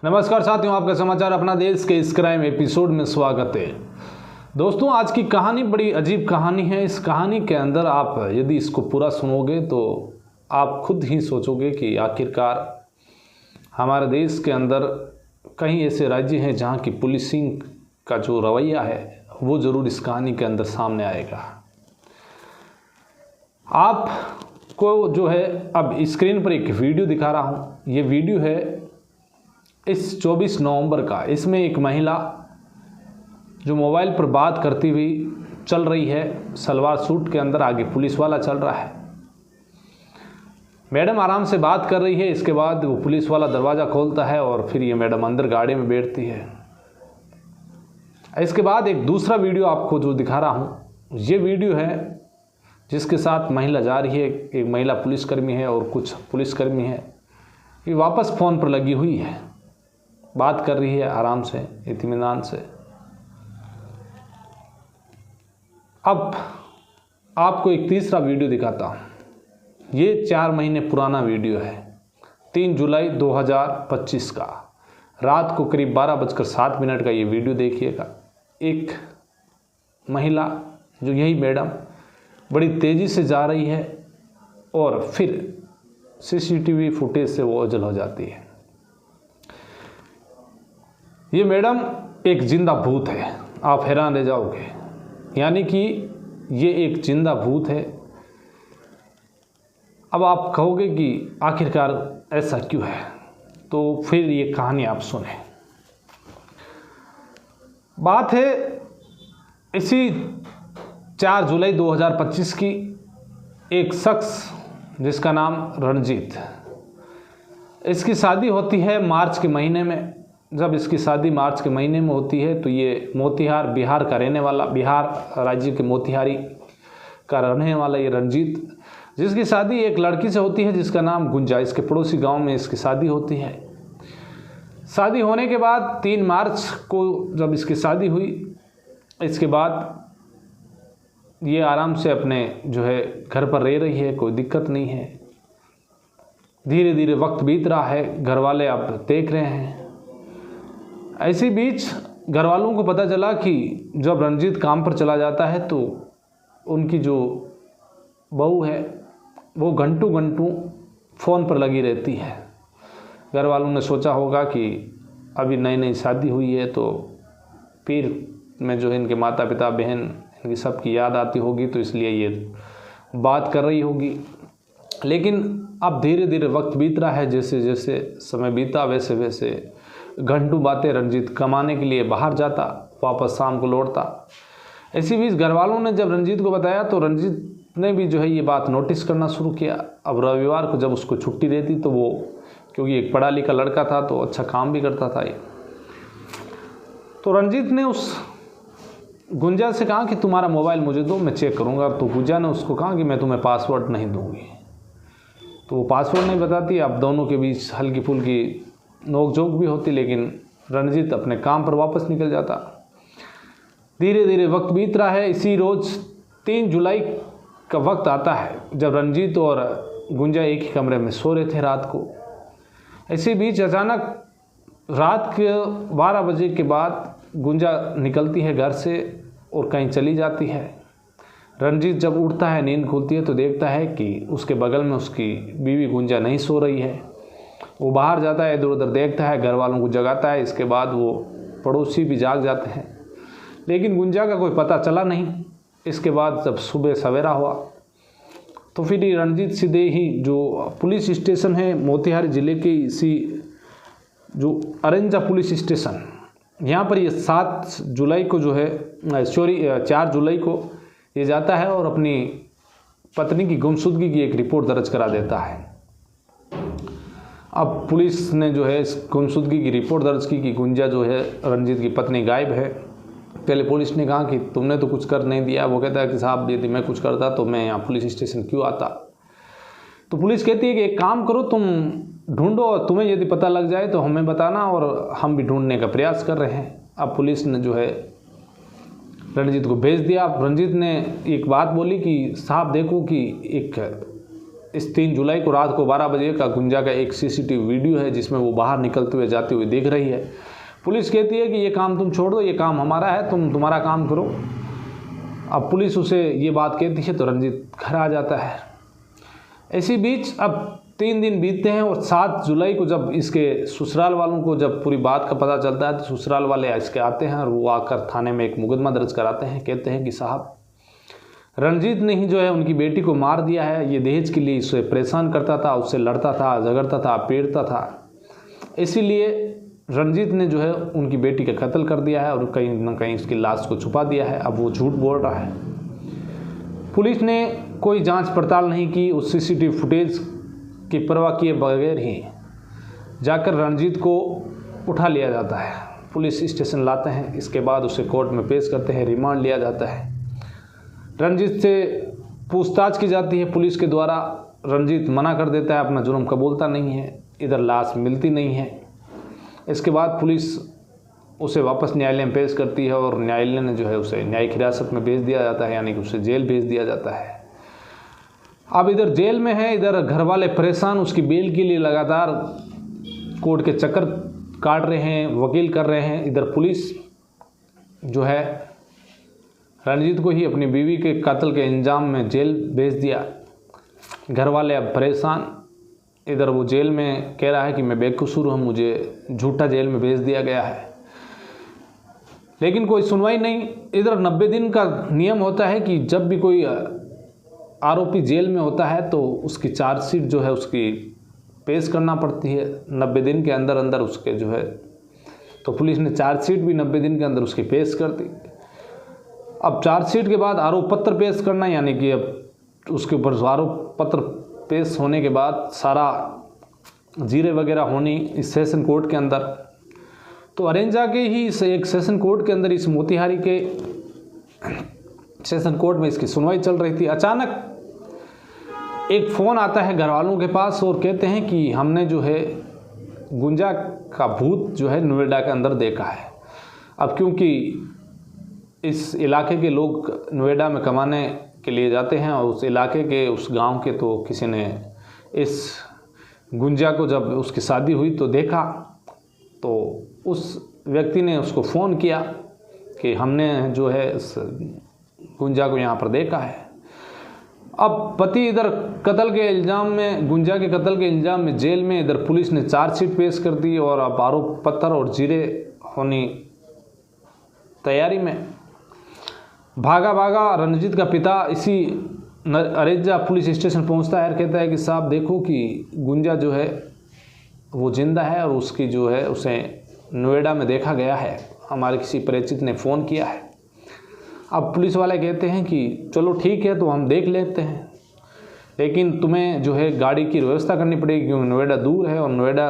नमस्कार साथियों, आपका समाचार अपना देश के इस क्राइम एपिसोड में स्वागत है। दोस्तों, आज की कहानी बड़ी अजीब कहानी है। इस कहानी के अंदर आप यदि इसको पूरा सुनोगे तो आप खुद ही सोचोगे कि आखिरकार हमारे देश के अंदर कहीं ऐसे राज्य हैं जहां की पुलिसिंग का जो रवैया है वो ज़रूर इस कहानी के अंदर सामने आएगा। आपको जो है अब स्क्रीन पर एक वीडियो दिखा रहा हूं। ये वीडियो है इस 24 नवंबर का। इसमें एक महिला जो मोबाइल पर बात करती हुई चल रही है, सलवार सूट के अंदर, आगे पुलिस वाला चल रहा है। मैडम आराम से बात कर रही है। इसके बाद वो पुलिस वाला दरवाज़ा खोलता है और फिर ये मैडम अंदर गाड़ी में बैठती है। इसके बाद एक दूसरा वीडियो आपको जो दिखा रहा हूँ, ये वीडियो है जिसके साथ महिला जा रही है। एक महिला पुलिसकर्मी है और कुछ पुलिसकर्मी है। ये वापस फ़ोन पर लगी हुई है, बात कर रही है आराम से, इत्मीनान से। अब आपको एक तीसरा वीडियो दिखाता हूँ। ये 4 महीने पुराना वीडियो है, 3 जुलाई 2025 का। रात को करीब 12:07 का ये वीडियो देखिएगा। एक महिला, जो यही मैडम, बड़ी तेज़ी से जा रही है और फिर सीसीटीवी फुटेज से वो ओझल हो जाती है। ये मैडम एक जिंदा भूत है, आप हैरान रह जाओगे। यानी कि ये एक जिंदा भूत है। अब आप कहोगे कि आखिरकार ऐसा क्यों है, तो फिर ये कहानी आप सुने। बात है इसी 4 जुलाई 2025 की। एक शख्स जिसका नाम रणजीत, इसकी शादी होती है मार्च के महीने में। जब इसकी शादी मार्च के महीने में होती है तो ये मोतिहार, बिहार का रहने वाला, बिहार राज्य के मोतिहारी का रहने वाला ये रणजीत, जिसकी शादी एक लड़की से होती है जिसका नाम गुंजा। इसके पड़ोसी गांव में इसकी शादी होती है। शादी होने के बाद 3 मार्च को जब इसकी शादी हुई, इसके बाद ये आराम से अपने जो है घर पर रह रही है, कोई दिक्कत नहीं है। धीरे धीरे वक्त बीत रहा है, घर वाले अब देख रहे हैं। ऐसी बीच घर वालों को पता चला कि जब रणजीत काम पर चला जाता है तो उनकी जो बहू है वो घंटों घंटों फ़ोन पर लगी रहती है। घर वालों ने सोचा होगा कि अभी नई नई शादी हुई है तो पीर में जो है इनके माता पिता, बहन, इनकी सबकी याद आती होगी, तो इसलिए ये बात कर रही होगी। लेकिन अब धीरे धीरे वक्त बीत रहा है। जैसे जैसे समय बीता वैसे वैसे घंटों बातें रणजीत कमाने के लिए बाहर जाता, वापस शाम को लौटता। इसी बीच घर वालों ने जब रंजीत को बताया तो रंजीत ने भी जो है ये बात नोटिस करना शुरू किया। अब रविवार को जब उसको छुट्टी रहती तो वो, क्योंकि एक पढ़ा लिखा लड़का था तो अच्छा काम भी करता था ये, तो रंजीत ने उस गुंजा से कहा कि तुम्हारा मोबाइल मुझे दो, मैं चेक करूँगा। तो गुंजा ने उसको कहा कि मैं तुम्हें पासवर्ड नहीं दूँगी। तो वो पासवर्ड नहीं बताती। अब दोनों के बीच हल्की फुल्की नोक-झोंक भी होती, लेकिन रणजीत अपने काम पर वापस निकल जाता। धीरे धीरे वक्त बीत रहा है। इसी रोज़ 3 जुलाई का वक्त आता है जब रणजीत और गुंजा एक ही कमरे में सो रहे थे रात को। इसी बीच अचानक रात के 12 बजे के बाद गुंजा निकलती है घर से और कहीं चली जाती है। रणजीत जब उठता है, नींद खुलती है तो देखता है कि उसके बगल में उसकी बीवी गुंजा नहीं सो रही है। वो बाहर जाता है, इधर उधर देखता है, घर वालों को जगाता है। इसके बाद वो पड़ोसी भी जाग जाते हैं, लेकिन गुंजा का कोई पता चला नहीं। इसके बाद जब सुबह सवेरा हुआ तो फिर रणजीत सीधे ही जो पुलिस स्टेशन है मोतिहारी ज़िले के, इसी जो अरेंजा पुलिस स्टेशन, यहाँ पर ये 7 जुलाई को जो है 4 जुलाई को ये जाता है और अपनी पत्नी की गुमशुदगी की एक रिपोर्ट दर्ज करा देता है। अब पुलिस ने जो है इस गुमशुदगी की रिपोर्ट दर्ज की कि गुंजा जो है रणजीत की पत्नी गायब है। पहले पुलिस ने कहा कि तुमने तो कुछ कर नहीं दिया। वो कहता है कि साहब यदि मैं कुछ करता तो मैं यहाँ पुलिस स्टेशन क्यों आता। तो पुलिस कहती है कि एक काम करो, तुम ढूंढो, तुम्हें यदि पता लग जाए तो हमें बताना और हम भी ढूंढने का प्रयास कर रहे हैं। अब पुलिस ने जो है रणजीत को भेज दिया। रणजीत ने एक बात बोली कि साहब देखो कि इस 3 जुलाई को रात को 12 बजे का गुंजा का एक सीसीटीवी वीडियो है जिसमें वो बाहर निकलते हुए जाते हुए दिख रही है। पुलिस कहती है कि ये काम तुम छोड़ दो, ये काम हमारा है, तुम तुम्हारा काम करो। अब पुलिस उसे ये बात कहती है तो रंजीत घर आ जाता है। इसी बीच अब 3 दिन बीतते हैं और 7 जुलाई को जब इसके ससुराल वालों को जब पूरी बात का पता चलता है तो ससुराल वाले इसके आते हैं और वो आकर थाने में एक मुकदमा दर्ज कराते हैं। कहते हैं कि साहब, रंजीत ने ही जो है उनकी बेटी को मार दिया है, ये दहेज के लिए उसे परेशान करता था, उससे लड़ता था, झगड़ता था, पीड़ता था, इसीलिए रंजीत ने जो है उनकी बेटी का कत्ल कर दिया है और कहीं ना कहीं उसकी लाश को छुपा दिया है। अब वो झूठ बोल रहा है। पुलिस ने कोई जांच पड़ताल नहीं की, उस सीसीटीवी फुटेज की परवाह किए बगैर ही जाकर रंजीत को उठा लिया जाता है। पुलिस स्टेशन लाते हैं, इसके बाद उसे कोर्ट में पेश करते हैं, रिमांड लिया जाता है। रंजीत से पूछताछ की जाती है पुलिस के द्वारा। रंजीत मना कर देता है, अपना जुर्म कबूलता नहीं है, इधर लाश मिलती नहीं है। इसके बाद पुलिस उसे वापस न्यायालय में पेश करती है और न्यायालय ने जो है उसे न्यायिक हिरासत में भेज दिया जाता है, यानी कि उसे जेल भेज दिया जाता है। अब इधर जेल में है, इधर घर वाले परेशान, उसकी बेल के लिए लगातार कोर्ट के चक्कर काट रहे हैं, वकील कर रहे हैं। इधर पुलिस जो है रंजीत को ही अपनी बीवी के कत्ल के इंजाम में जेल भेज दिया। घर वाले अब परेशान। इधर वो जेल में कह रहा है कि मैं बेकसूर हूँ, मुझे झूठा जेल में भेज दिया गया है, लेकिन कोई सुनवाई नहीं। इधर 90 दिन का नियम होता है कि जब भी कोई आरोपी जेल में होता है तो उसकी चार्जशीट जो है उसकी पेश करना पड़ती है 90 दिन के अंदर अंदर उसके जो है। तो पुलिस ने चार्जशीट भी 90 दिन के अंदर उसकी पेश कर दी। अब चार्जशीट के बाद आरोप पत्र पेश करना, यानी कि अब उसके ऊपर आरोप पत्र पेश होने के बाद सारा जीरे वगैरह होनी इस सेशन कोर्ट के अंदर। तो अरेंजा के ही इस एक सेशन कोर्ट के अंदर, इस मोतिहारी के सेशन कोर्ट में इसकी सुनवाई चल रही थी। अचानक एक फ़ोन आता है घर वालों के पास और कहते हैं कि हमने जो है गुंजा का भूत जो है नोएडा के अंदर देखा है। अब क्योंकि इस इलाके के लोग नोएडा में कमाने के लिए जाते हैं और उस इलाके के, उस गांव के, तो किसी ने इस गुंजा को जब उसकी शादी हुई तो देखा, तो उस व्यक्ति ने उसको फ़ोन किया कि हमने जो है इस गुंजा को यहाँ पर देखा है। अब पति इधर कत्ल के इल्ज़ाम में, गुंजा के कत्ल के इल्ज़ाम में जेल में, इधर पुलिस ने चार्जशीट पेश कर दी और अब आरोप पत्र और जीरे होनी तैयारी में। भागा भागा रंजीत का पिता इसी अरेंजा पुलिस स्टेशन पहुंचता है और कहता है कि साहब देखो कि गुंजा जो है वो जिंदा है और उसकी जो है उसे नोएडा में देखा गया है, हमारे किसी परिचित ने फ़ोन किया है। अब पुलिस वाले कहते हैं कि चलो ठीक है, तो हम देख लेते हैं, लेकिन तुम्हें जो है गाड़ी की व्यवस्था करनी पड़ेगी क्योंकि नोएडा दूर है और नोएडा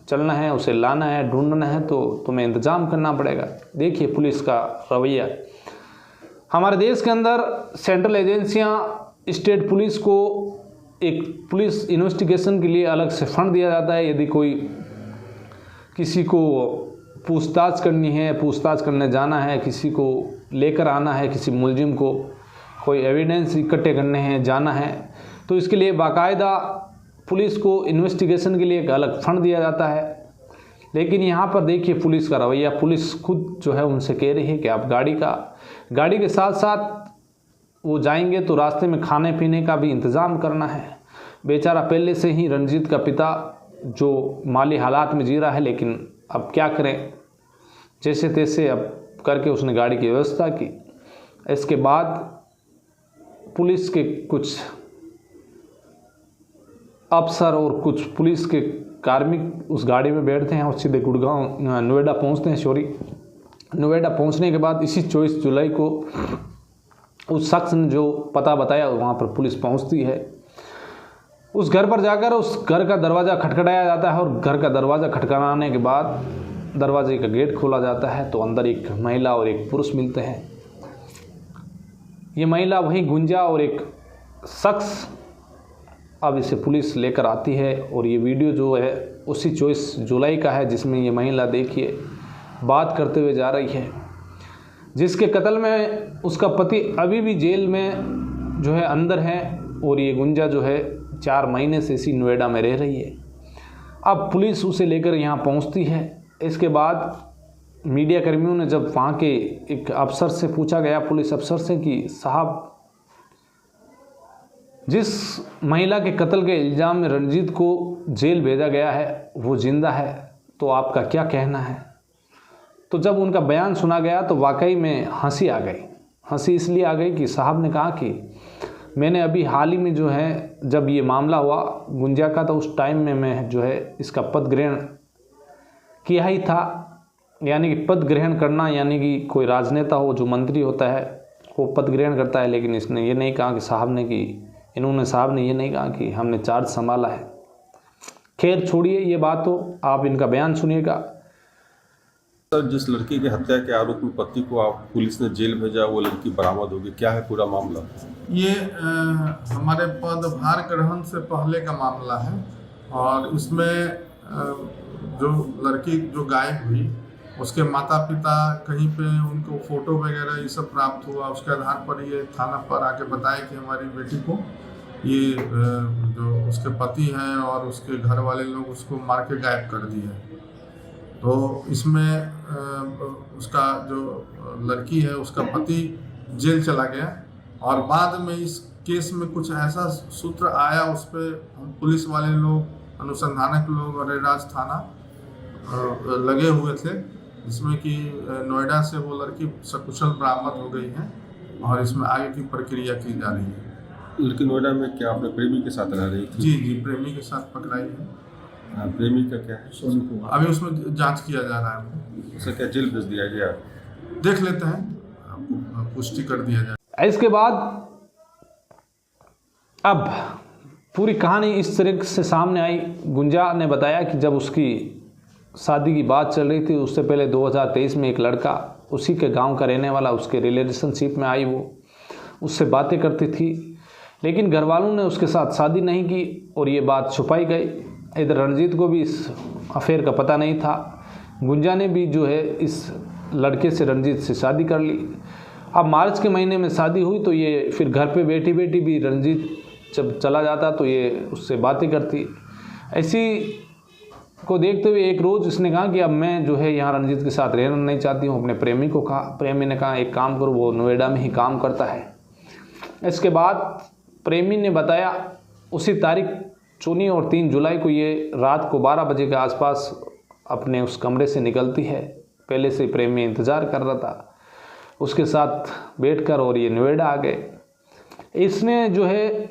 चलना है, उसे लाना है, ढूंढना है, तो तुम्हें इंतज़ाम करना पड़ेगा। देखिए पुलिस का रवैया। हमारे देश के अंदर सेंट्रल एजेंसियां, स्टेट पुलिस को एक पुलिस इन्वेस्टिगेशन के लिए अलग से फंड दिया जाता है। यदि कोई किसी को पूछताछ करनी है, पूछताछ करने जाना है, किसी को लेकर आना है, किसी मुलजिम को कोई एविडेंस इकट्ठे करने हैं, जाना है, तो इसके लिए बाकायदा पुलिस को इन्वेस्टिगेशन के लिए एक अलग फंड दिया जाता है। लेकिन यहाँ पर देखिए पुलिस का रवैया। पुलिस खुद जो है उनसे कह रही है कि आप गाड़ी के साथ साथ वो जाएंगे तो रास्ते में खाने पीने का भी इंतज़ाम करना है। बेचारा पहले से ही रंजीत का पिता जो माली हालात में जी रहा है, लेकिन अब क्या करें, जैसे तैसे अब करके उसने गाड़ी की व्यवस्था की। इसके बाद पुलिस के कुछ अफसर और कुछ पुलिस के कार्मिक उस गाड़ी में बैठते हैं और सीधे गुड़गांव नोएडा पहुंचते हैं। नोएडा पहुंचने के बाद इसी 24 जुलाई को उस शख्स ने जो पता बताया वहां पर पुलिस पहुंचती है। उस घर पर जाकर उस घर का दरवाज़ा खटखटाया जाता है और घर का दरवाज़ा खटखटाने के बाद दरवाजे का गेट खोला जाता है तो अंदर एक महिला और एक पुरुष मिलते हैं। ये महिला वही गुंजा और एक शख्स, अब इसे पुलिस लेकर आती है और ये वीडियो जो है उसी 24 जुलाई का है जिसमें ये महिला देखिए बात करते हुए जा रही है, जिसके कत्ल में उसका पति अभी भी जेल में जो है अंदर है और ये गुंजा जो है 4 महीने से इसी नोएडा में रह रही है। अब पुलिस उसे लेकर यहाँ पहुँचती है। इसके बाद मीडिया कर्मियों ने जब वहाँ के एक अफसर से पूछा गया, पुलिस अफसर से, कि साहब जिस महिला के कत्ल के इल्ज़ाम में रणजीत को जेल भेजा गया है वो जिंदा है, तो आपका क्या कहना है। तो जब उनका बयान सुना गया तो वाकई में हंसी आ गई। हंसी इसलिए आ गई कि साहब ने कहा कि मैंने अभी हाल ही में जो है, जब ये मामला हुआ गुंजा का, तो उस टाइम में मैं जो है इसका पद ग्रहण किया ही था। यानी कि पद ग्रहण करना, यानी कि कोई राजनेता हो जो मंत्री होता है वो पद ग्रहण करता है, लेकिन इसने ये नहीं कहा कि साहब ने ये नहीं कहा कि हमने चार्ज संभाला है। खैर छोड़िए ये बात, तो आप इनका बयान सुनिएगा। सर, जिस लड़की की हत्या के आरोप में पति को आप पुलिस ने जेल भेजा, वो लड़की बरामद होगी, क्या है पूरा मामला? ये हमारे पदभार ग्रहण से पहले का मामला है और इसमें जो लड़की जो गायब हुई उसके माता पिता कहीं पे उनको फ़ोटो वगैरह ये सब प्राप्त हुआ। उसके आधार पर ये थाना पर आके बताए कि हमारी बेटी को ये जो उसके पति हैं और उसके घर वाले लोग उसको मार के गायब कर दिए। तो इसमें उसका जो लड़की है उसका पति जेल चला गया और बाद में इस केस में कुछ ऐसा सूत्र आया, उस पर पुलिस वाले लोग, अनुसंधानक लोग और रेराज थाना लगे हुए थे, जिसमें कि नोएडा से वो लड़की सकुशल बरामद हो गई है और इसमें आगे की प्रक्रिया की जा रही है। लड़की नोएडा में क्या अपने प्रेमी के साथ रह रही थी? जी, प्रेमी के साथ पकड़ाई है। प्रेमी का क्या है? सोनू कुमार। अभी उसमें जांच किया जा रहा है। उसे क्या जेल भेज दिया गया? देख लेते हैं, पुष्टि कर दिया जाए। इसके बाद अब पूरी कहानी इस तरह से सामने आई। गुंजा ने बताया कि जब उसकी शादी की बात चल रही थी, उससे पहले 2023 में एक लड़का उसी के गांव का रहने वाला उसके रिलेशनशिप में आई, वो उससे बातें करती थी, लेकिन घर वालों ने उसके साथ शादी नहीं की और ये बात छुपाई गई। इधर रणजीत को भी इस अफेयर का पता नहीं था। गुंजा ने भी जो है इस लड़के से, रणजीत से शादी कर ली। अब मार्च के महीने में शादी हुई तो ये फिर घर पे बैठी बैठी भी रणजीत जब चला जाता तो ये उससे बातें करती। ऐसी को देखते हुए एक रोज़ इसने कहा कि अब मैं जो है यहाँ रणजीत के साथ रहना नहीं चाहती हूँ। अपने प्रेमी को कहा, प्रेमी ने कहा एक काम करो, वो नोएडा में ही काम करता है। इसके बाद प्रेमी ने बताया उसी तारीख चुनी और 3 जुलाई को ये रात को 12 बजे के आसपास अपने उस कमरे से निकलती है। पहले से प्रेमी इंतज़ार कर रहा था उसके साथ बैठकर और ये नोएडा आ गए। इसने जो है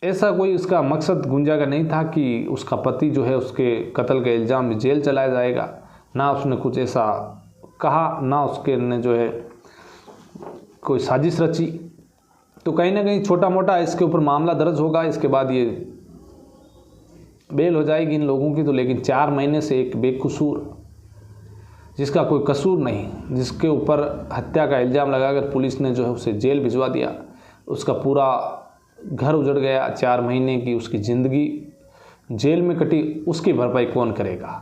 ऐसा कोई इसका मकसद गुंजा का नहीं था कि उसका पति जो है उसके कत्ल के इल्ज़ाम में जेल चलाया जाएगा। ना उसने कुछ ऐसा कहा, ना उसके ने जो है कोई साजिश रची। तो कहीं ना कहीं छोटा मोटा इसके ऊपर मामला दर्ज होगा, इसके बाद ये बेल हो जाएगी इन लोगों की। तो लेकिन 4 महीने से एक बेकसूर, जिसका कोई कसूर नहीं, जिसके ऊपर हत्या का इल्ज़ाम लगाकर पुलिस ने जो है उसे जेल भिजवा दिया, उसका पूरा घर उजड़ गया। 4 महीने की उसकी ज़िंदगी जेल में कटी, उसकी भरपाई कौन करेगा।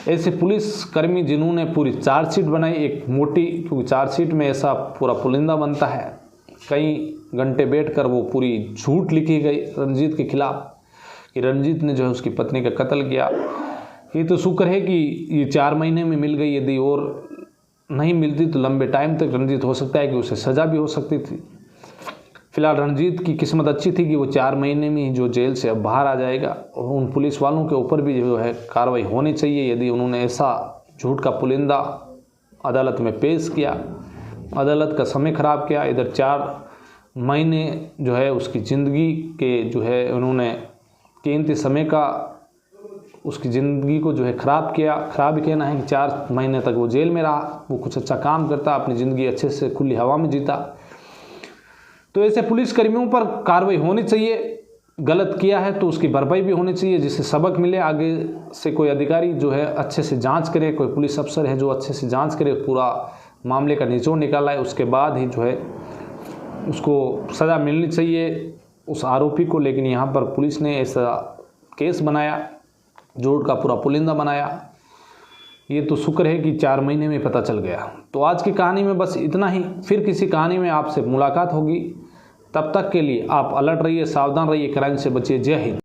ऐसे पुलिस कर्मी जिन्होंने पूरी चार्जशीट बनाई, एक मोटी, क्योंकि चार्जशीट में ऐसा पूरा पुलिंदा बनता है, कई घंटे बैठकर वो पूरी झूठ लिखी गई रणजीत के खिलाफ कि रणजीत ने जो है उसकी पत्नी का कत्ल किया। ये तो शुक्र है कि ये 4 महीने में मिल गई, यदि और नहीं मिलती तो लंबे टाइम तक रणजीत हो सकता है कि उसे सज़ा भी हो सकती थी। फिलहाल रणजीत की किस्मत अच्छी थी कि वो 4 महीने में ही जो जेल से अब बाहर आ जाएगा। और उन पुलिस वालों के ऊपर भी जो है कार्रवाई होनी चाहिए यदि उन्होंने ऐसा झूठ का पुलिंदा अदालत में पेश किया, अदालत का समय ख़राब किया। इधर 4 महीने जो है उसकी ज़िंदगी के जो है उन्होंने कीमती समय का, उसकी ज़िंदगी को जो है ख़राब किया। ख़राब कहना है कि 4 महीने तक वो जेल में रहा, वो कुछ अच्छा काम करता, अपनी ज़िंदगी अच्छे से खुली हवा में जीता। तो ऐसे पुलिस कर्मियों पर कार्रवाई होनी चाहिए। गलत किया है तो उसकी भरपाई भी होनी चाहिए, जिससे सबक मिले। आगे से कोई अधिकारी जो है अच्छे से जांच करे, कोई पुलिस अफसर है जो अच्छे से जांच करे, पूरा मामले का निचोड़ निकाला है, उसके बाद ही जो है उसको सज़ा मिलनी चाहिए उस आरोपी को। लेकिन यहाँ पर पुलिस ने ऐसा केस बनाया, झूठ का पूरा पुलिंदा बनाया। ये तो शुक्र है कि 4 महीने में पता चल गया। तो आज की कहानी में बस इतना ही। फिर किसी कहानी में आपसे मुलाकात होगी। तब तक के लिए आप अलर्ट रहिए, सावधान रहिए, क्राइम से बचिए। जय हिंद।